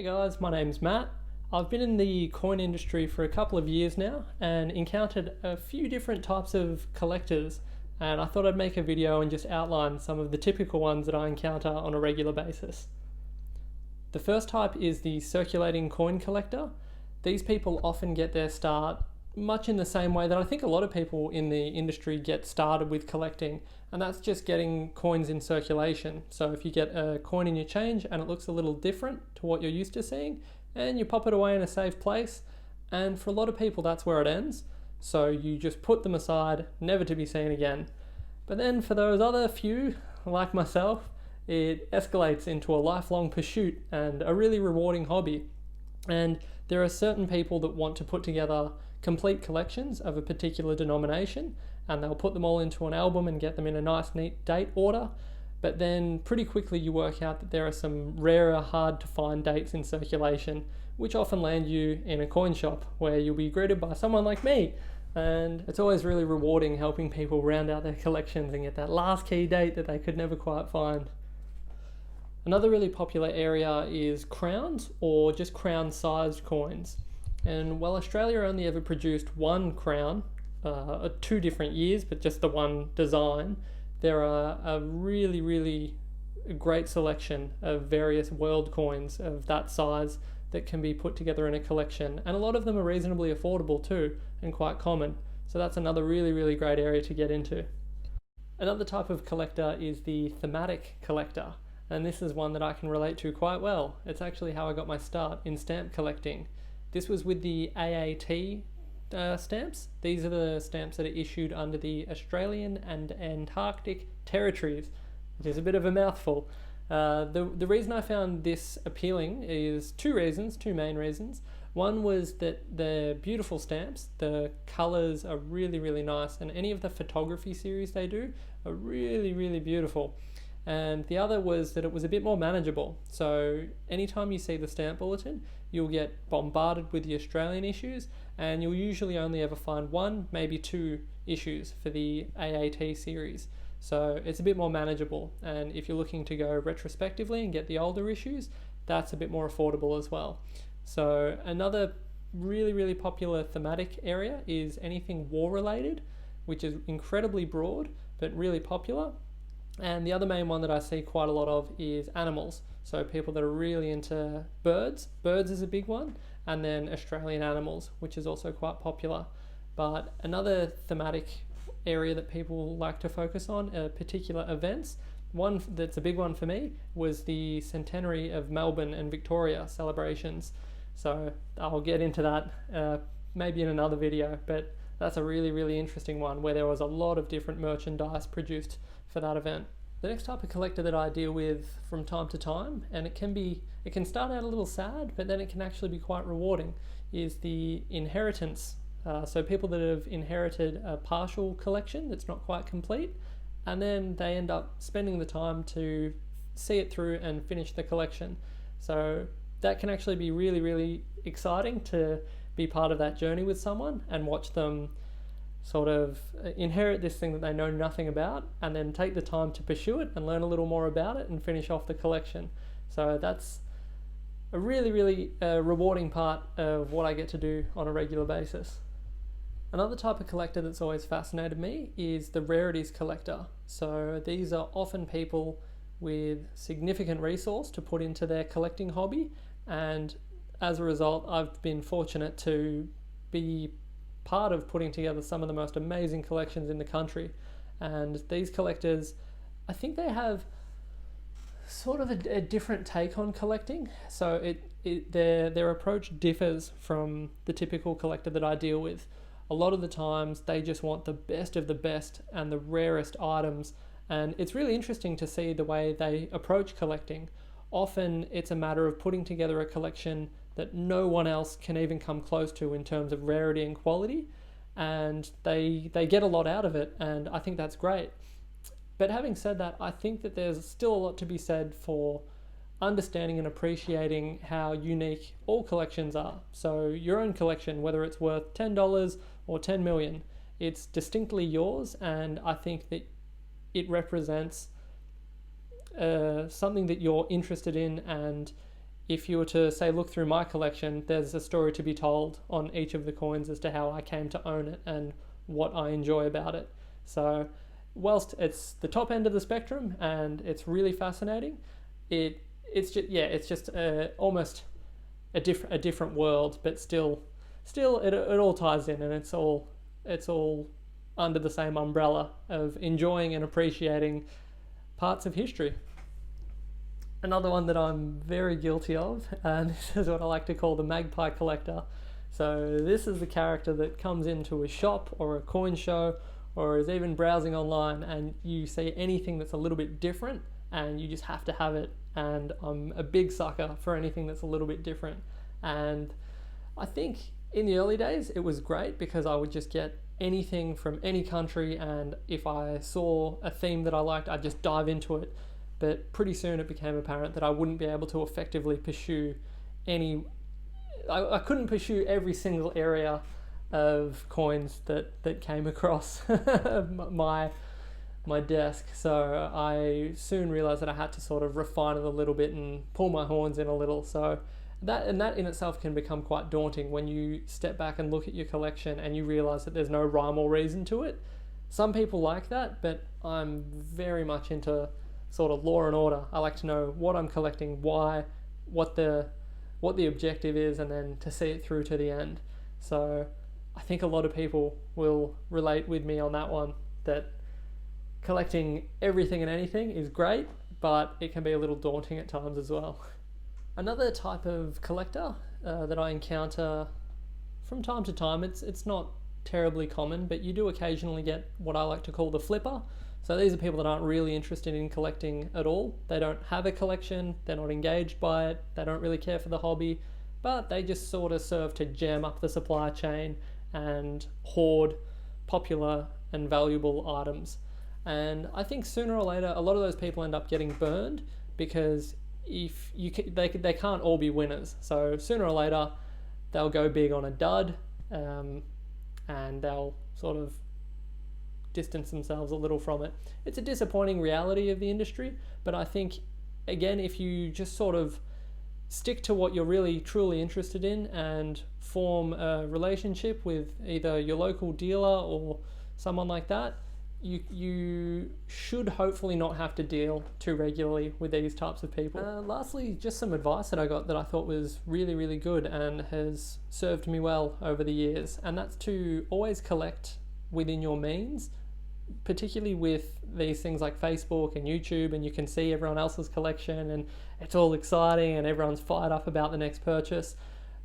Hey guys, my name's Matt. I've been in the coin industry for a couple of years now and encountered a few different types of collectors, and I thought I'd make a video and just outline some of the typical ones that I encounter on a regular basis. The first type is the circulating coin collector. These people often get their start much in the same way that I think a lot of people in the industry get started with collecting, and that's just getting coins in circulation. So if you get a coin in your change and it looks a little different to what you're used to seeing, and you pop it away in a safe place, and for a lot of people that's where it ends. So you just put them aside, never to be seen again. But then for those other few, like myself, it escalates into a lifelong pursuit and a really rewarding hobby. And there are certain people that want to put together complete collections of a particular denomination, and they'll put them all into an album and get them in a nice neat date order. But then pretty quickly you work out that there are some rarer, hard to find dates in circulation, which often land you in a coin shop where you'll be greeted by someone like me. And it's always really rewarding helping people round out their collections and get that last key date that they could never quite find. Another really popular area is crowns, or just crown sized coins. And while Australia only ever produced one crown, 2 different years, but just the one design, there are a really great selection of various world coins of that size that can be put together in a collection. And a lot of them are reasonably affordable too, and quite common. So that's another really great area to get into. Another type of collector is the thematic collector. And this is one that I can relate to quite well. It's actually how I got my start in stamp collecting. This was with the AAT stamps. These are the stamps that are issued under the Australian and Antarctic territories, which is a bit of a mouthful. The reason I found this appealing is two main reasons. One was that they're beautiful stamps. The colours are really nice, and any of the photography series they do are really beautiful. And the other was that it was a bit more manageable. So anytime you see the stamp bulletin, you'll get bombarded with the Australian issues, and you'll usually only ever find 1, maybe 2 issues for the AAT series. So it's a bit more manageable, and if you're looking to go retrospectively and get the older issues, that's a bit more affordable as well. So another really popular thematic area is anything war related, which is incredibly broad but really popular. And the other main one that I see quite a lot of is animals. So people that are really into birds. Birds is a big one. And then Australian animals, which is also quite popular. But another thematic area that people like to focus on are particular events. One that's a big one for me was the centenary of Melbourne and Victoria celebrations. So I'll get into that maybe in another video, but that's a really interesting one where there was a lot of different merchandise produced for that event. The next type of collector that I deal with from time to time, and it can start out a little sad, but then it can actually be quite rewarding, is the inheritance. So people that have inherited a partial collection that's not quite complete, and then they end up spending the time to see it through and finish the collection. So that can actually be really exciting to be part of that journey with someone and watch them sort of inherit this thing that they know nothing about, and then take the time to pursue it and learn a little more about it and finish off the collection. So that's a really rewarding part of what I get to do on a regular basis. Another type of collector that's always fascinated me is the rarities collector. So these are often people with significant resource to put into their collecting hobby, and as a result I've been fortunate to be part of putting together some of the most amazing collections in the country. And these collectors, I think they have sort of a different take on collecting. So their approach differs from the typical collector that I deal with. A lot of the times they just want the best of the best and the rarest items, and it's really interesting to see the way they approach collecting. Often it's a matter of putting together a collection that no one else can even come close to in terms of rarity and quality, and they get a lot out of it, and I think that's great. But having said that, I think that there's still a lot to be said for understanding and appreciating how unique all collections are. So your own collection, whether it's worth $10 or 10 million, it's distinctly yours, and I think that it represents something that you're interested in, and if you were to say look through my collection, there's a story to be told on each of the coins as to how I came to own it and what I enjoy about it. So whilst it's the top end of the spectrum and it's really fascinating, it's just almost a different world, but still it all ties in, and it's all under the same umbrella of enjoying and appreciating parts of history. Another one that I'm very guilty of, and this is what I like to call the magpie collector. So this is the character that comes into a shop or a coin show or is even browsing online, and you see anything that's a little bit different and you just have to have it. And I'm a big sucker for anything that's a little bit different. And I think in the early days it was great because I would just get anything from any country, and if I saw a theme that I liked, I'd just dive into it. But pretty soon it became apparent that I wouldn't be able to effectively pursue I couldn't pursue every single area of coins that came across my desk. So I soon realized that I had to sort of refine it a little bit and pull my horns in a little. So that in itself can become quite daunting when you step back and look at your collection and you realize that there's no rhyme or reason to it. Some people like that, but I'm very much into sort of law and order. I like to know what I'm collecting, why, what the objective is, and then to see it through to the end. So I think a lot of people will relate with me on that one, that collecting everything and anything is great, but it can be a little daunting at times as well. Another type of collector that I encounter from time to time, it's not terribly common, but you do occasionally get what I like to call the flipper. So these are people that aren't really interested in collecting at all. They don't have a collection, they're not engaged by it, they don't really care for the hobby, but they just sort of serve to jam up the supply chain and hoard popular and valuable items. And I think sooner or later a lot of those people end up getting burned, because they can't all be winners. So sooner or later they'll go big on a dud, and they'll sort of distance themselves a little from it. It's a disappointing reality of the industry, but I think, again, if you just sort of stick to what you're really truly interested in and form a relationship with either your local dealer or someone like that, you should hopefully not have to deal too regularly with these types of people. Lastly, just some advice that I got that I thought was really, really good and has served me well over the years, and that's to always collect within your means, particularly with these things like Facebook and YouTube, and you can see everyone else's collection and it's all exciting and everyone's fired up about the next purchase,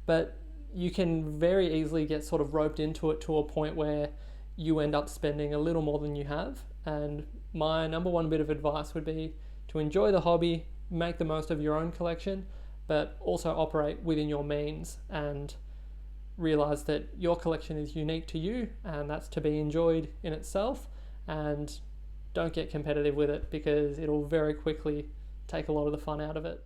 but you can very easily get sort of roped into it to a point where you end up spending a little more than you have. And my number one bit of advice would be to enjoy the hobby, make the most of your own collection, but also operate within your means and realize that your collection is unique to you and that's to be enjoyed in itself, and don't get competitive with it because it'll very quickly take a lot of the fun out of it.